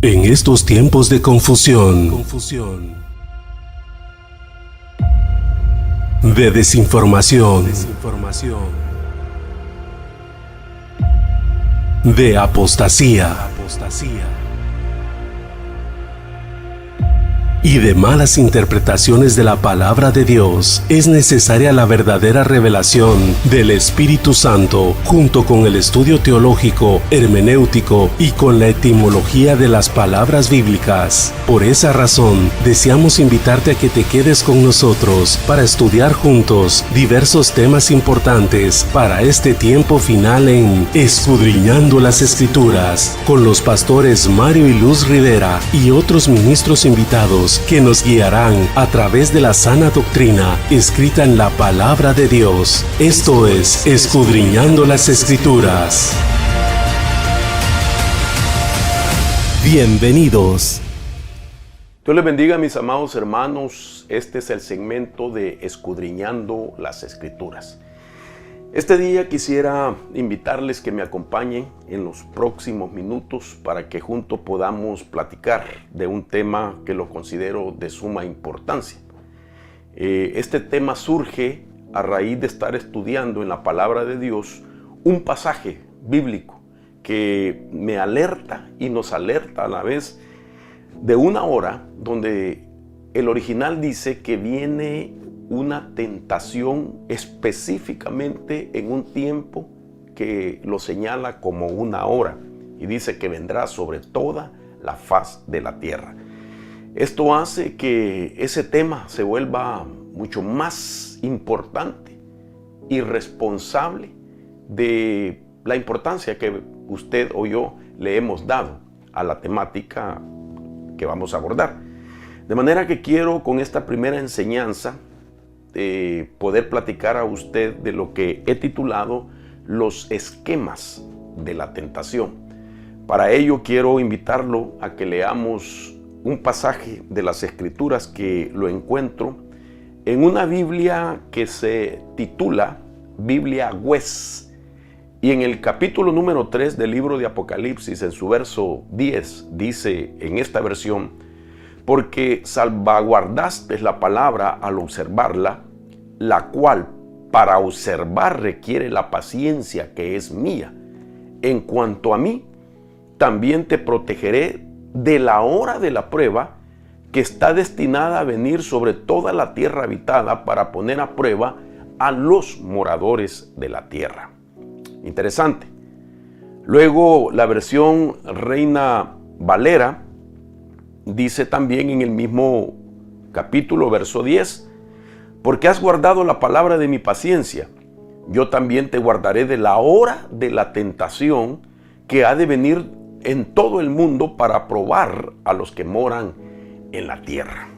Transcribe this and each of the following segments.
En estos tiempos de confusión, de desinformación, de apostasía y de malas interpretaciones de la palabra de Dios, es necesaria la verdadera revelación del Espíritu Santo, junto con el estudio teológico, hermenéutico y con la etimología de las palabras bíblicas. Por esa razón, deseamos invitarte a que te quedes con nosotros para estudiar juntos diversos temas importantes para este tiempo final en Escudriñando las Escrituras, con los pastores Mario y Luz Rivera y otros ministros invitados que nos guiarán a través de la sana doctrina escrita en la palabra de Dios. Esto es Escudriñando las Escrituras. Bienvenidos. Dios les bendiga, mis amados hermanos. Este es el segmento de Escudriñando las Escrituras. Este día quisiera invitarles que me acompañen en los próximos minutos para que juntos podamos platicar de un tema que lo considero de suma importancia. Este tema surge a raíz de estar estudiando en la palabra de Dios un pasaje bíblico que me alerta y nos alerta a la vez de una hora donde el original dice que viene una tentación específicamente en un tiempo que lo señala como una hora y dice que vendrá sobre toda la faz de la tierra. Esto hace que ese tema se vuelva mucho más importante y responsable de la importancia que usted o yo le hemos dado a la temática que vamos a abordar. De manera que quiero con esta primera enseñanza poder platicar a usted de lo que he titulado los esquemas de la tentación. Para ello quiero invitarlo a que leamos un pasaje de las Escrituras que lo encuentro en una Biblia que se titula Biblia West, y en el capítulo número 3 del libro de Apocalipsis, en su verso 10, dice en esta versión: porque salvaguardaste la palabra al observarla, la cual para observar requiere la paciencia que es mía. En cuanto a mí, también te protegeré de la hora de la prueba que está destinada a venir sobre toda la tierra habitada para poner a prueba a los moradores de la tierra. Interesante. Luego la versión Reina Valera dice también en el mismo capítulo, verso 10, porque has guardado la palabra de mi paciencia, yo también te guardaré de la hora de la tentación que ha de venir en todo el mundo para probar a los que moran en la tierra.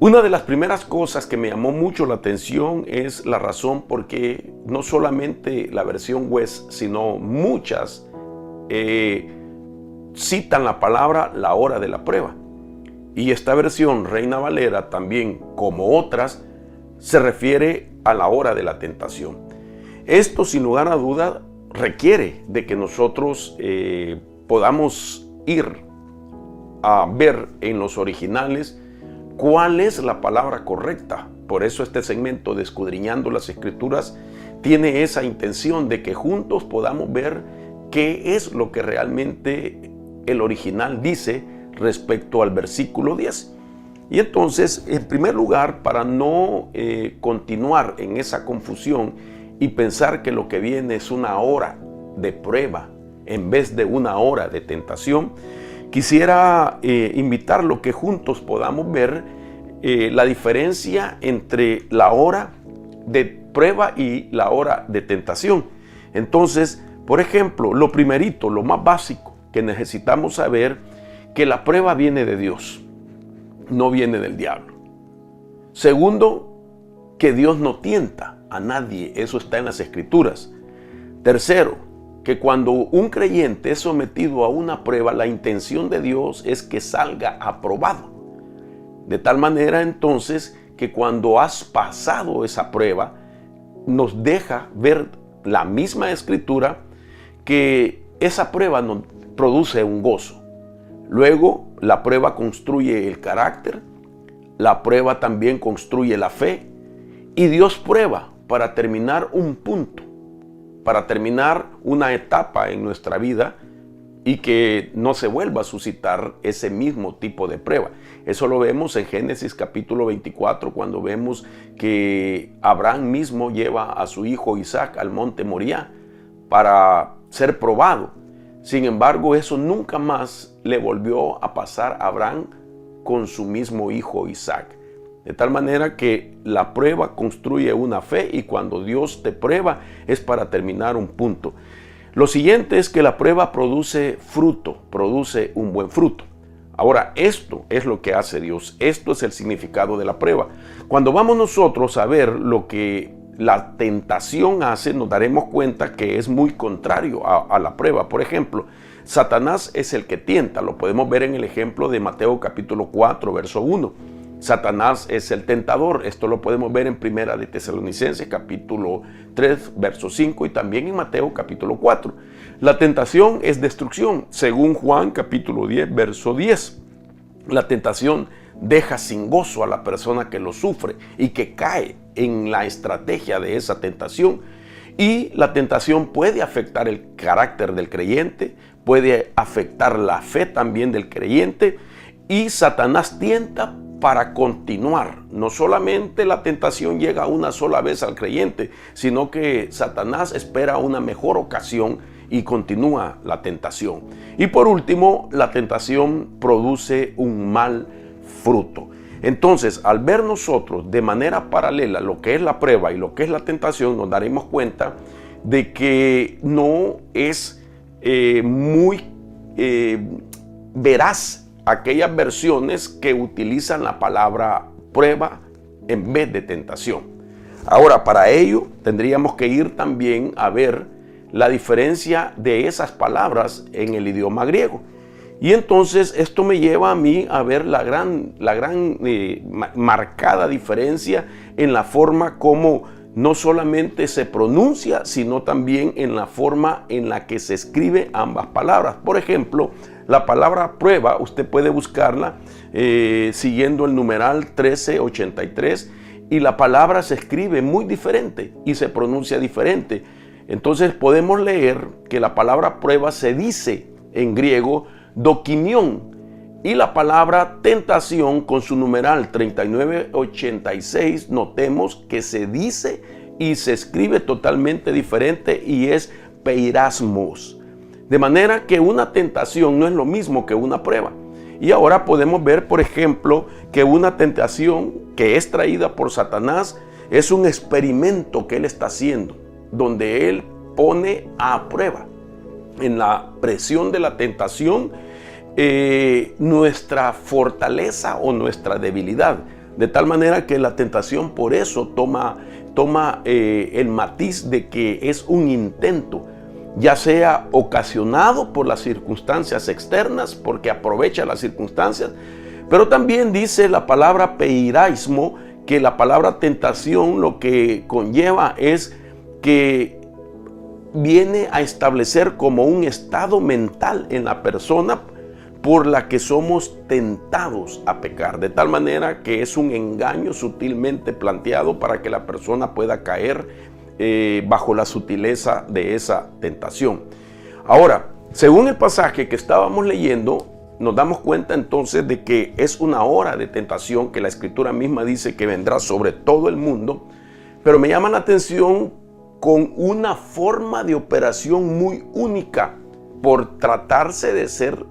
Una de las primeras cosas que me llamó mucho la atención es la razón por qué no solamente la versión West, sino muchas citan la palabra la hora de la prueba. Y esta versión Reina Valera también, como otras, se refiere a la hora de la tentación. Esto, sin lugar a duda, requiere de que nosotros podamos ir a ver en los originales cuál es la palabra correcta. Por eso este segmento de Escudriñando las Escrituras tiene esa intención de que juntos podamos ver qué es lo que realmente el original dice respecto al versículo 10. Y entonces, en primer lugar, para no continuar en esa confusión y pensar que lo que viene es una hora de prueba en vez de una hora de tentación, quisiera invitarlo que juntos podamos ver la diferencia entre la hora de prueba y la hora de tentación. Entonces, por ejemplo, lo primerito, lo más básico que necesitamos saber, que la prueba viene de Dios, no viene del diablo. Segundo, que Dios no tienta a nadie, eso está en las Escrituras. Tercero, que cuando un creyente es sometido a una prueba, la intención de Dios es que salga aprobado. De tal manera entonces que cuando has pasado esa prueba, nos deja ver la misma Escritura que esa prueba nos produce un gozo. Luego, la prueba construye el carácter, la prueba también construye la fe, y Dios prueba para terminar un punto, para terminar una etapa en nuestra vida y que no se vuelva a suscitar ese mismo tipo de prueba. Eso lo vemos en Génesis capítulo 24, cuando vemos que Abraham mismo lleva a su hijo Isaac al monte Moriah para ser probado. Sin embargo, eso nunca más le volvió a pasar a Abraham con su mismo hijo Isaac. De tal manera que la prueba construye una fe, y cuando Dios te prueba es para terminar un punto. Lo siguiente es que la prueba produce fruto, produce un buen fruto. Ahora, esto es lo que hace Dios. Esto es el significado de la prueba. Cuando vamos nosotros a ver lo que la tentación hace, nos daremos cuenta que es muy contrario a la prueba. Por ejemplo, Satanás es el que tienta. Lo podemos ver en el ejemplo de Mateo capítulo 4, verso 1. Satanás es el tentador. Esto lo podemos ver en Primera de Tesalonicenses capítulo 3, verso 5, y también en Mateo capítulo 4. La tentación es destrucción, según Juan capítulo 10, verso 10. La tentación deja sin gozo a la persona que lo sufre y que cae en la estrategia de esa tentación. Y la tentación puede afectar el carácter del creyente, puede afectar la fe también del creyente, y Satanás tienta para continuar. No solamente la tentación llega una sola vez al creyente, sino que Satanás espera una mejor ocasión y continúa la tentación. Y por último, la tentación produce un mal fruto. Entonces, al ver nosotros de manera paralela lo que es la prueba y lo que es la tentación, nos daremos cuenta de que no es muy veraz aquellas versiones que utilizan la palabra prueba en vez de tentación. Ahora, para ello tendríamos que ir también a ver la diferencia de esas palabras en el idioma griego. Y entonces esto me lleva a mí a ver la gran marcada diferencia en la forma como no solamente se pronuncia, sino también en la forma en la que se escribe ambas palabras. Por ejemplo, la palabra prueba, usted puede buscarla siguiendo el numeral 1383, y la palabra se escribe muy diferente y se pronuncia diferente. Entonces podemos leer que la palabra prueba se dice en griego dokimión, y la palabra tentación con su numeral 3986, notemos que se dice y se escribe totalmente diferente, y es peirasmos. De manera que una tentación no es lo mismo que una prueba. Y ahora podemos ver, por ejemplo, que una tentación que es traída por Satanás es un experimento que él está haciendo, donde él pone a prueba en la presión de la tentación nuestra fortaleza o nuestra debilidad, de tal manera que la tentación por eso toma el matiz de que es un intento, ya sea ocasionado por las circunstancias externas, porque aprovecha las circunstancias, pero también dice la palabra peiraismo que la palabra tentación lo que conlleva es que viene a establecer como un estado mental en la persona por la que somos tentados a pecar, de tal manera que es un engaño sutilmente planteado para que la persona pueda caer bajo la sutileza de esa tentación. Ahora, según el pasaje que estábamos leyendo, nos damos cuenta entonces de que es una hora de tentación que la Escritura misma dice que vendrá sobre todo el mundo, pero me llama la atención con una forma de operación muy única, por tratarse de ser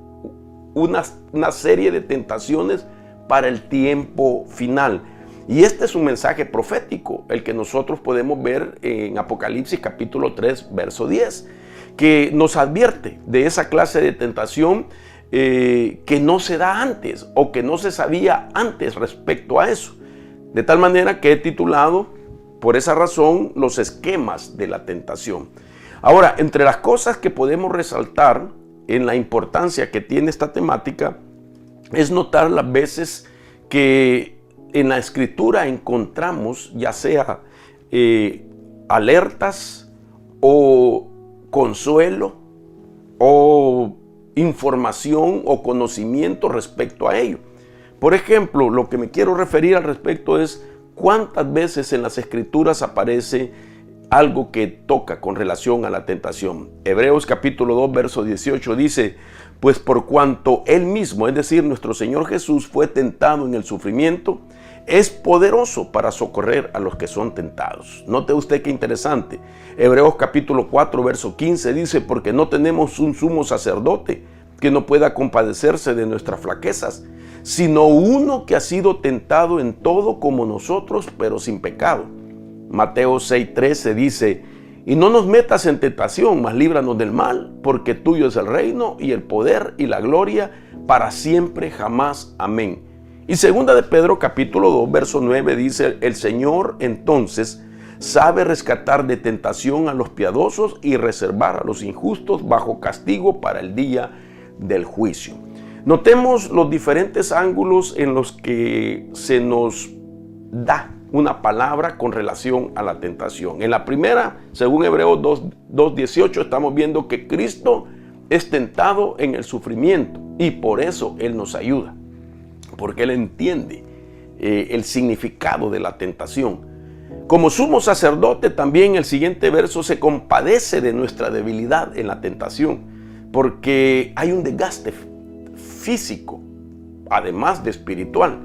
una serie de tentaciones para el tiempo final. Y este es un mensaje profético, el que nosotros podemos ver en Apocalipsis capítulo 3, verso 10, que nos advierte de esa clase de tentación que no se da antes o que no se sabía antes respecto a eso. De tal manera que he titulado, por esa razón, los esquemas de la tentación. Ahora, entre las cosas que podemos resaltar en la importancia que tiene esta temática, es notar las veces que en la Escritura encontramos ya sea alertas o consuelo o información o conocimiento respecto a ello. Por ejemplo, lo que me quiero referir al respecto es cuántas veces en las Escrituras aparece algo que toca con relación a la tentación. Hebreos capítulo 2, verso 18 dice: pues por cuanto Él mismo, es decir, nuestro Señor Jesús, fue tentado en el sufrimiento, es poderoso para socorrer a los que son tentados. Note usted qué interesante. Hebreos capítulo 4, verso 15 dice: porque no tenemos un sumo sacerdote que no pueda compadecerse de nuestras flaquezas, sino uno que ha sido tentado en todo como nosotros, pero sin pecado. Mateo 6:13 dice: y no nos metas en tentación, mas líbranos del mal, porque tuyo es el reino y el poder y la gloria para siempre jamás. Amén. Y segunda de Pedro capítulo 2, verso 9 dice: el Señor entonces sabe rescatar de tentación a los piadosos y reservar a los injustos bajo castigo para el día del juicio. Notemos los diferentes ángulos en los que se nos da una palabra con relación a la tentación. En la primera, según Hebreos 2:18, estamos viendo que Cristo es tentado en el sufrimiento y por eso Él nos ayuda, porque Él entiende el significado de la tentación. Como sumo sacerdote, también el siguiente verso se compadece de nuestra debilidad en la tentación, porque hay un desgaste físico, además de espiritual.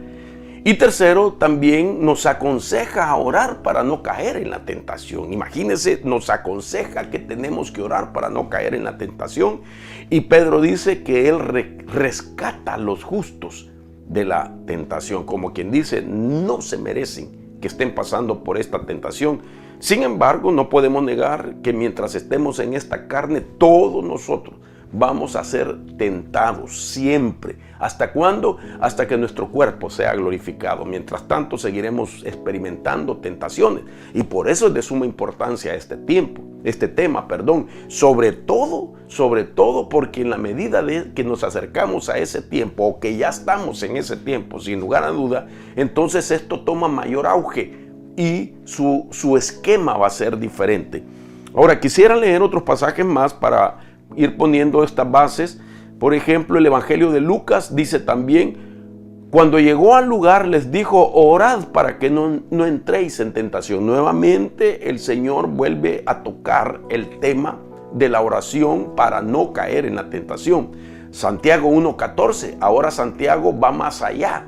Y tercero, también nos aconseja a orar para no caer en la tentación. Imagínense, nos aconseja que tenemos que orar para no caer en la tentación. Y Pedro dice que Él rescata a los justos de la tentación. Como quien dice, no se merecen que estén pasando por esta tentación. Sin embargo, no podemos negar que mientras estemos en esta carne, todos nosotros vamos a ser tentados siempre. ¿Hasta cuándo? Hasta que nuestro cuerpo sea glorificado. Mientras tanto, seguiremos experimentando tentaciones. Y por eso es de suma importancia este tema, sobre todo porque en la medida de que nos acercamos a ese tiempo, o que ya estamos en ese tiempo, sin lugar a duda, entonces esto toma mayor auge y su esquema va a ser diferente. Ahora, quisiera leer otros pasajes más para ir poniendo estas bases. Por ejemplo, el Evangelio de Lucas dice también: cuando llegó al lugar les dijo: orad para que no entréis en tentación. Nuevamente el Señor vuelve a tocar el tema de la oración para no caer en la tentación. Santiago 1:14, ahora Santiago va más allá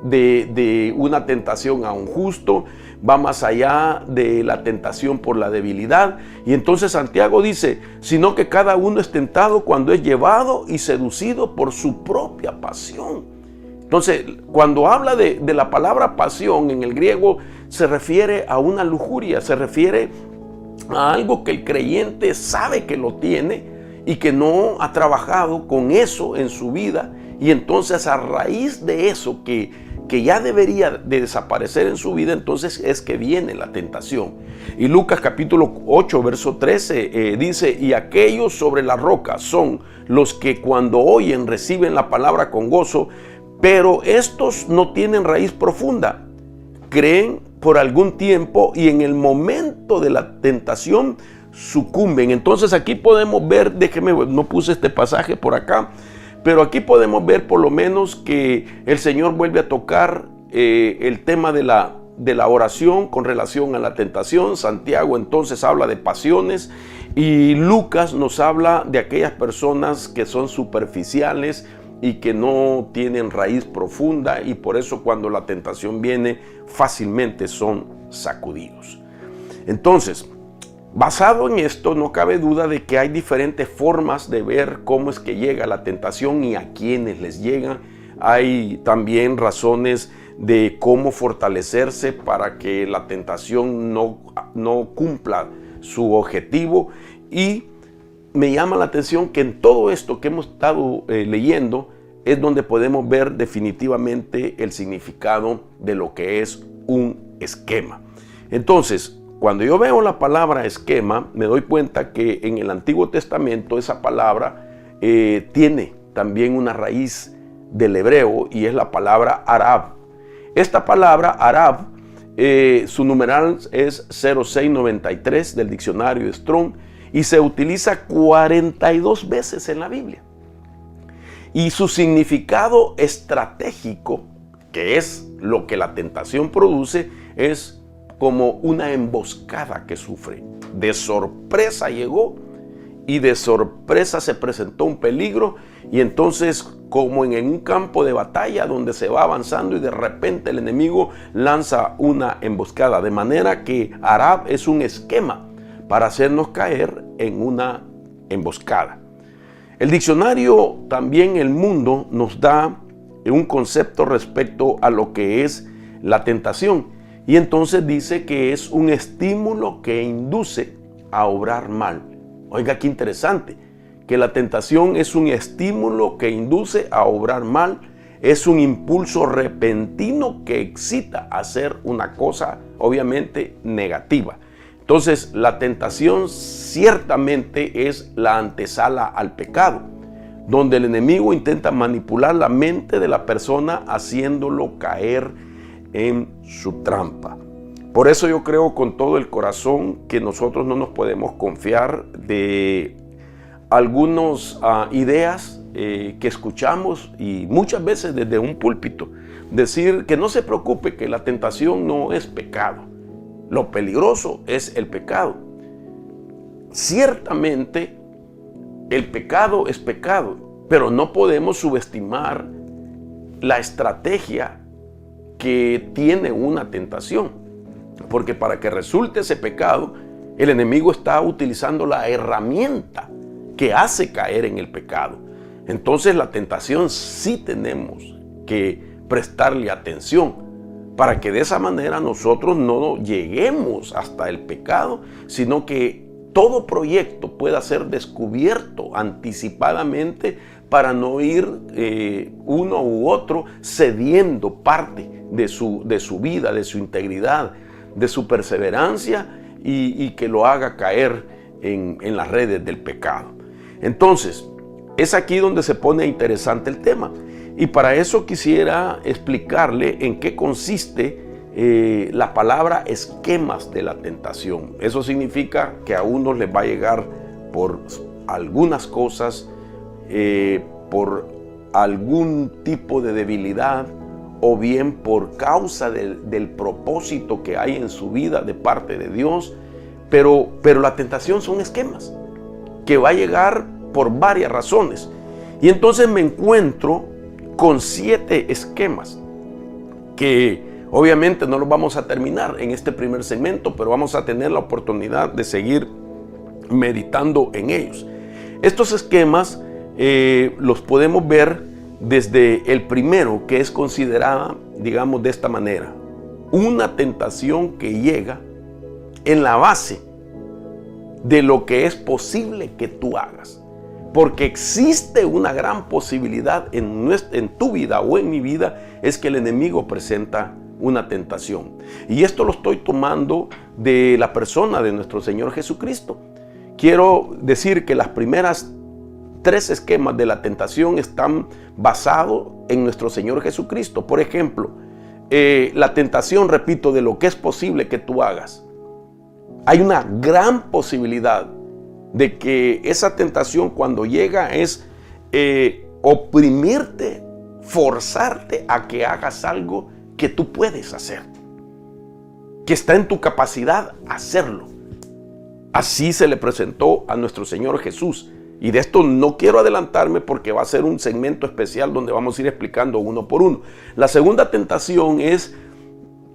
de una tentación a un justo, va más allá de la tentación por la debilidad. Y entonces Santiago dice: sino que cada uno es tentado cuando es llevado y seducido por su propia pasión. Entonces, cuando habla de la palabra pasión en el griego, se refiere a una lujuria, se refiere a algo que el creyente sabe que lo tiene y que no ha trabajado con eso en su vida. Y entonces, a raíz de eso que ya debería de desaparecer en su vida, entonces es que viene la tentación. Y Lucas capítulo 8, verso 13 dice: y aquellos sobre la roca son los que cuando oyen reciben la palabra con gozo, pero estos no tienen raíz profunda. Creen por algún tiempo y en el momento de la tentación sucumben. Entonces aquí podemos ver, no puse este pasaje por acá, pero aquí podemos ver por lo menos que el Señor vuelve a tocar el tema de la oración con relación a la tentación. Santiago entonces habla de pasiones y Lucas nos habla de aquellas personas que son superficiales y que no tienen raíz profunda, y por eso cuando la tentación viene fácilmente son sacudidos. Entonces, basado en esto, no cabe duda de que hay diferentes formas de ver cómo es que llega la tentación y a quiénes les llega. Hay también razones de cómo fortalecerse para que la tentación no cumpla su objetivo. Y me llama la atención que en todo esto que hemos estado leyendo es donde podemos ver definitivamente el significado de lo que es un esquema. Entonces, cuando yo veo la palabra esquema, me doy cuenta que en el Antiguo Testamento esa palabra tiene también una raíz del hebreo y es la palabra arab. Esta palabra arab, su numeral es 0693 del diccionario Strong y se utiliza 42 veces en la Biblia. Y su significado estratégico, que es lo que la tentación produce, es como una emboscada que sufre. De sorpresa llegó y de sorpresa se presentó un peligro, y entonces, como en un campo de batalla donde se va avanzando y de repente el enemigo lanza una emboscada, de manera que Arab es un esquema para hacernos caer en una emboscada. El diccionario también El Mundo nos da un concepto respecto a lo que es la tentación, y entonces dice que es un estímulo que induce a obrar mal. Oiga, qué interesante, que la tentación es un estímulo que induce a obrar mal, es un impulso repentino que excita a hacer una cosa obviamente negativa. Entonces, la tentación ciertamente es la antesala al pecado, donde el enemigo intenta manipular la mente de la persona haciéndolo caer en su trampa. Por eso yo creo con todo el corazón que nosotros no nos podemos confiar de algunas ideas que escuchamos, y muchas veces desde un púlpito, decir que no se preocupe, que la tentación no es pecado. Lo peligroso es el pecado. Ciertamente el pecado es pecado, pero no podemos subestimar la estrategia que tiene una tentación. Porque para que resulte ese pecado, el enemigo está utilizando la herramienta que hace caer en el pecado. Entonces la tentación sí tenemos que prestarle atención para que de esa manera nosotros no lleguemos hasta el pecado, sino que todo proyecto pueda ser descubierto anticipadamente para no ir uno u otro cediendo parte de su vida, de su integridad, de su perseverancia, y que lo haga caer en las redes del pecado. Entonces, es aquí donde se pone interesante el tema. Y para eso quisiera explicarle en qué consiste la palabra esquemas de la tentación. Eso significa que a unos les va a llegar por algunas cosas, por algún tipo de debilidad, o bien por causa del propósito que hay en su vida de parte de Dios. Pero la tentación son esquemas que va a llegar por varias razones. Y entonces me encuentro con 7 esquemas que obviamente no los vamos a terminar en este primer segmento, pero vamos a tener la oportunidad de seguir meditando en ellos. Estos esquemas los podemos ver desde el primero, que es considerada, digamos, de esta manera: una tentación que llega en la base de lo que es posible que tú hagas. Porque existe una gran posibilidad en tu vida o en mi vida, es que el enemigo presenta una tentación. Y esto lo estoy tomando de la persona de nuestro Señor Jesucristo. Quiero decir que las primeras 3 esquemas de la tentación están basados en nuestro Señor Jesucristo. Por ejemplo, la tentación, repito, de lo que es posible que tú hagas. Hay una gran posibilidad de que esa tentación, cuando llega, es oprimirte, forzarte a que hagas algo que tú puedes hacer, que está en tu capacidad hacerlo. Así se le presentó a nuestro Señor Jesús. Y de esto no quiero adelantarme porque va a ser un segmento especial donde vamos a ir explicando uno por uno. La segunda tentación es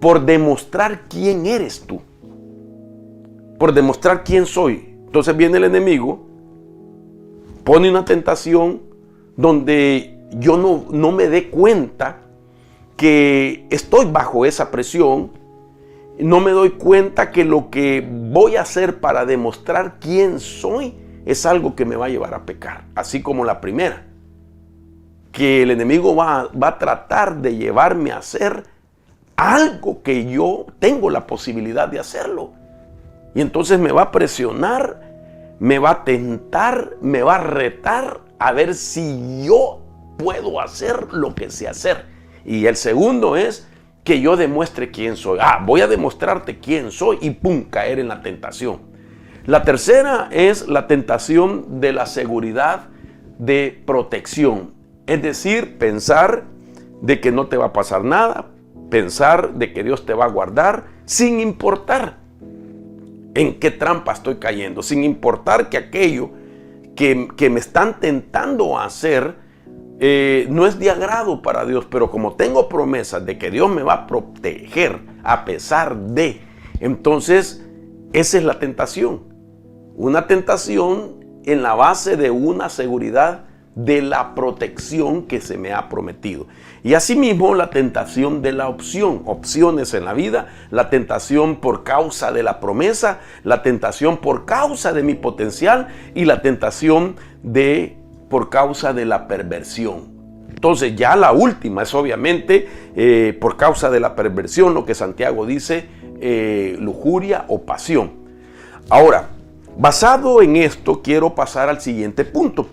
por demostrar quién eres tú, por demostrar quién soy. Entonces viene el enemigo, pone una tentación donde yo no me dé cuenta que estoy bajo esa presión, no me doy cuenta que lo que voy a hacer para demostrar quién soy es algo que me va a llevar a pecar. Así como la primera, que el enemigo va a tratar de llevarme a hacer algo que yo tengo la posibilidad de hacerlo. Y entonces me va a presionar, me va a tentar, me va a retar a ver si yo puedo hacer lo que sé hacer. Y el segundo es que yo demuestre quién soy. Voy a demostrarte quién soy, y pum, caer en la tentación. La tercera es la tentación de la seguridad de protección. Es decir, pensar de que no te va a pasar nada, pensar de que Dios te va a guardar, sin importar en qué trampa estoy cayendo, sin importar que aquello que me están tentando a hacer no es de agrado para Dios, pero como tengo promesas de que Dios me va a proteger a pesar de, entonces esa es la tentación. Una tentación en la base de una seguridad de la protección que se me ha prometido. Y asimismo la tentación de la opción, opciones en la vida, la tentación por causa de la promesa, la tentación por causa de mi potencial y la tentación por causa de la perversión. Entonces ya la última es obviamente por causa de la perversión, lo que Santiago dice, lujuria o pasión. Ahora, basado en esto, quiero pasar al siguiente punto.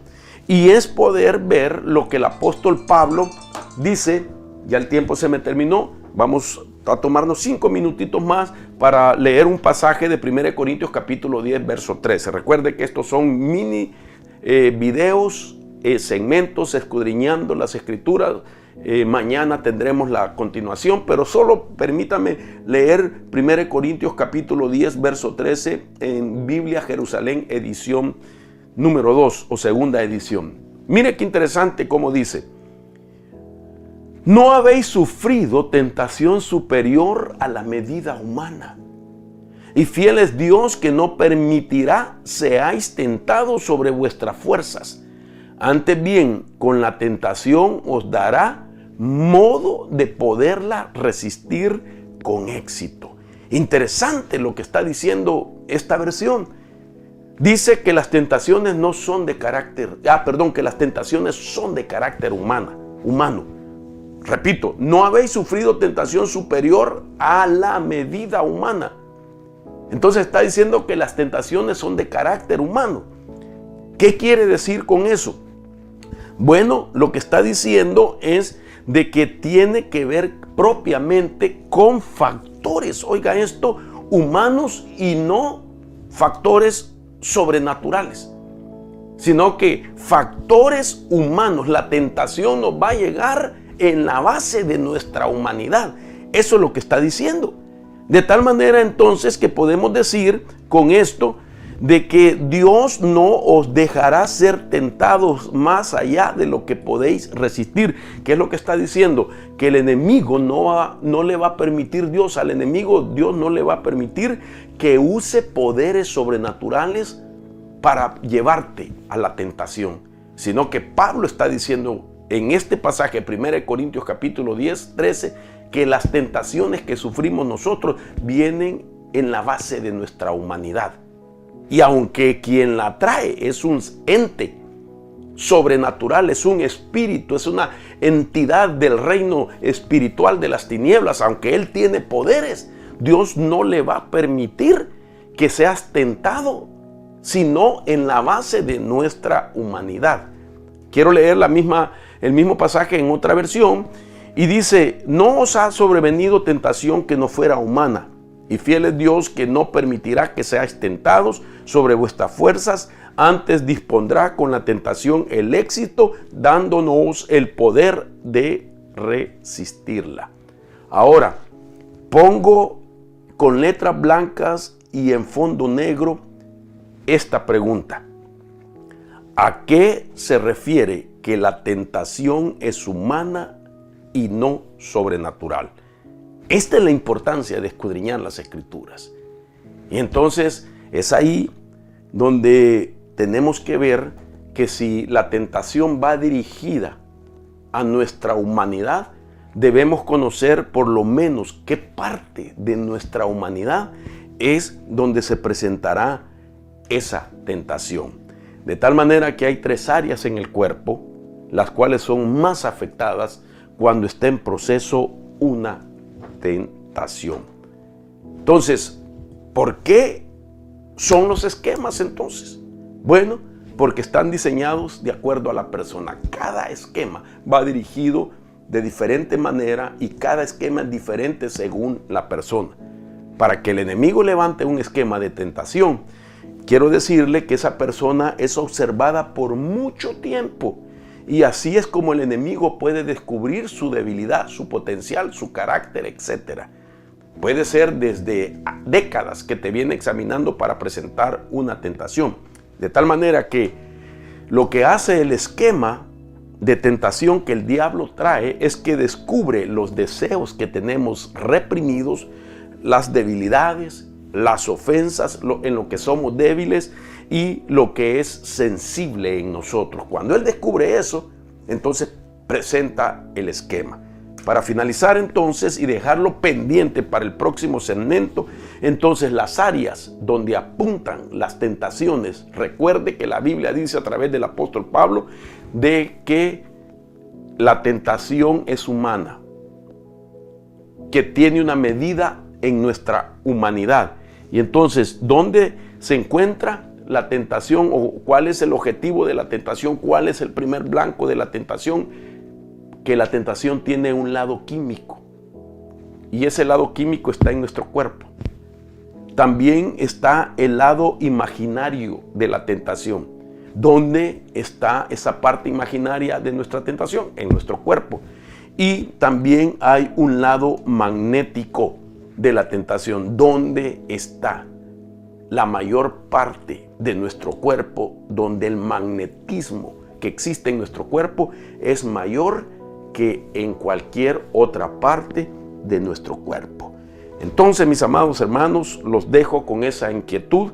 Y es poder ver lo que el apóstol Pablo dice. Ya el tiempo se me terminó. Vamos a tomarnos 5 minutitos más para leer un pasaje de 1 Corintios capítulo 10, verso 13. Recuerde que estos son mini videos, segmentos, escudriñando las escrituras. Mañana tendremos la continuación, pero solo permítame leer 1 Corintios capítulo 10, verso 13 en Biblia Jerusalén, edición número 2 o segunda edición. Mire qué interesante cómo dice: no habéis sufrido tentación superior a la medida humana, y fiel es Dios que no permitirá seáis tentados sobre vuestras fuerzas. Antes bien, con la tentación os dará modo de poderla resistir con éxito. Interesante lo que está diciendo esta versión. Dice que las tentaciones no son de carácter, que las tentaciones son de carácter humano. Repito, no habéis sufrido tentación superior a la medida humana. Entonces está diciendo que las tentaciones son de carácter humano. ¿Qué quiere decir con eso? Bueno, lo que está diciendo es de que tiene que ver propiamente con factores, oiga esto, humanos y no factores sobrenaturales, sino que factores humanos. La tentación nos va a llegar en la base de nuestra humanidad. Eso es lo que está diciendo. De tal manera entonces que podemos decir con esto de que Dios no os dejará ser tentados más allá de lo que podéis resistir. ¿Qué es lo que está diciendo? Que el enemigo no le va a permitir Dios no le va a permitir que use poderes sobrenaturales para llevarte a la tentación, sino que Pablo está diciendo en este pasaje, 1 Corintios capítulo 10, 13, que las tentaciones que sufrimos nosotros vienen en la base de nuestra humanidad. Y aunque quien la trae es un ente sobrenatural, es un espíritu, es una entidad del reino espiritual de las tinieblas, aunque él tiene poderes, Dios no le va a permitir que seas tentado, sino en la base de nuestra humanidad. Quiero leer el mismo pasaje en otra versión y dice: no os ha sobrevenido tentación que no fuera humana, y fiel es Dios que no permitirá que seáis tentados sobre vuestras fuerzas, antes dispondrá con la tentación el éxito, dándonos el poder de resistirla. Ahora, pongo con letras blancas y en fondo negro esta pregunta: ¿a qué se refiere que la tentación es humana y no sobrenatural? Esta es la importancia de escudriñar las escrituras. Y entonces es ahí donde tenemos que ver que si la tentación va dirigida a nuestra humanidad, debemos conocer por lo menos qué parte de nuestra humanidad es donde se presentará esa tentación. De tal manera que hay 3 áreas en el cuerpo, las cuales son más afectadas cuando está en proceso una tentación. Entonces, ¿por qué son los esquemas entonces? Bueno, porque están diseñados de acuerdo a la persona. Cada esquema va dirigido de diferente manera y cada esquema es diferente según la persona. Para que el enemigo levante un esquema de tentación, quiero decirle que esa persona es observada por mucho tiempo Y así es como el enemigo puede descubrir su debilidad, su potencial, su carácter, etc. Puede ser desde décadas que te viene examinando para presentar una tentación. De tal manera que lo que hace el esquema de tentación que el diablo trae es que descubre los deseos que tenemos reprimidos, las debilidades, las ofensas, en lo que somos débiles y lo que es sensible en nosotros. Cuando él descubre eso, entonces presenta el esquema. Para finalizar entonces y dejarlo pendiente para el próximo segmento, entonces las áreas donde apuntan las tentaciones. Recuerde que la Biblia dice a través del apóstol Pablo de que la tentación es humana, que tiene una medida en nuestra humanidad. Y entonces, ¿dónde se encuentra la tentación o cuál es el objetivo de la tentación? ¿Cuál es el primer blanco de la tentación? Que la tentación tiene un lado químico y ese lado químico está en nuestro cuerpo. También está el lado imaginario de la tentación. ¿Dónde está esa parte imaginaria de nuestra tentación? En nuestro cuerpo. Y también hay un lado magnético de la tentación. ¿Dónde está la mayor parte de nuestro cuerpo? Donde el magnetismo que existe en nuestro cuerpo es mayor que en cualquier otra parte de nuestro cuerpo. Entonces, mis amados hermanos, los dejo con esa inquietud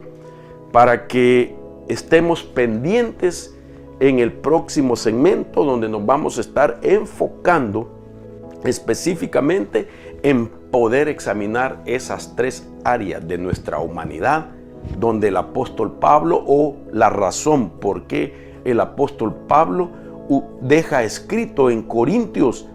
para que estemos pendientes en el próximo segmento, donde nos vamos a estar enfocando específicamente en poder examinar esas tres áreas de nuestra humanidad, donde el apóstol Pablo, o la razón por qué el apóstol Pablo deja escrito en Corintios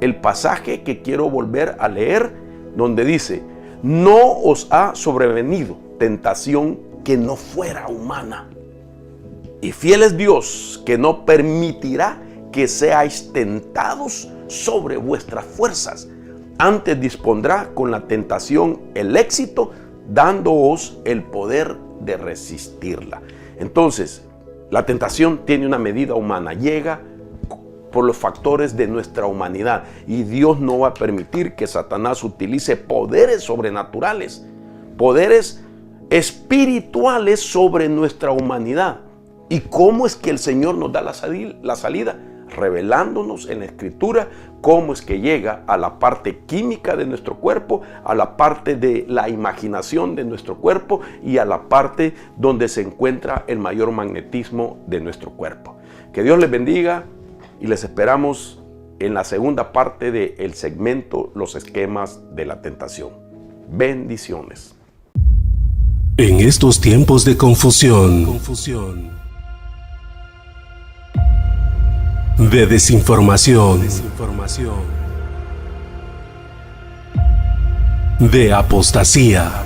el pasaje que quiero volver a leer, donde dice: no os ha sobrevenido tentación que no fuera humana, y fiel es Dios, que no permitirá que seáis tentados sobre vuestras fuerzas, antes dispondrá con la tentación el éxito, dándoos el poder de resistirla. Entonces, la tentación tiene una medida humana, llega por los factores de nuestra humanidad, y Dios no va a permitir que Satanás utilice poderes sobrenaturales, poderes espirituales sobre nuestra humanidad. ¿Y cómo es que el Señor nos da la salida? Revelándonos en la Escritura cómo es que llega a la parte química de nuestro cuerpo, a la parte de la imaginación de nuestro cuerpo y a la parte donde se encuentra el mayor magnetismo de nuestro cuerpo. Que Dios les bendiga y les esperamos en la segunda parte del segmento Los esquemas de la tentación. Bendiciones. En estos tiempos de confusión, de desinformación, de apostasía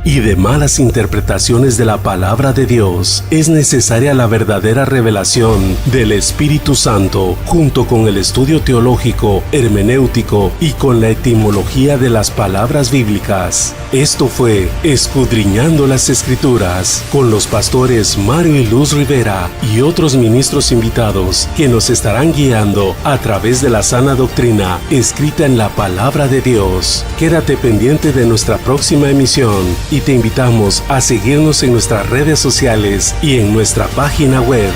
y de malas interpretaciones de la palabra de Dios, es necesaria la verdadera revelación del Espíritu Santo, junto con el estudio teológico, hermenéutico y con la etimología de las palabras bíblicas. Esto fue Escudriñando las Escrituras, con los pastores Mario y Luz Rivera y otros ministros invitados que nos estarán guiando a través de la sana doctrina escrita en la palabra de Dios. Quédate pendiente de nuestra próxima emisión y te invitamos a seguirnos en nuestras redes sociales y en nuestra página web.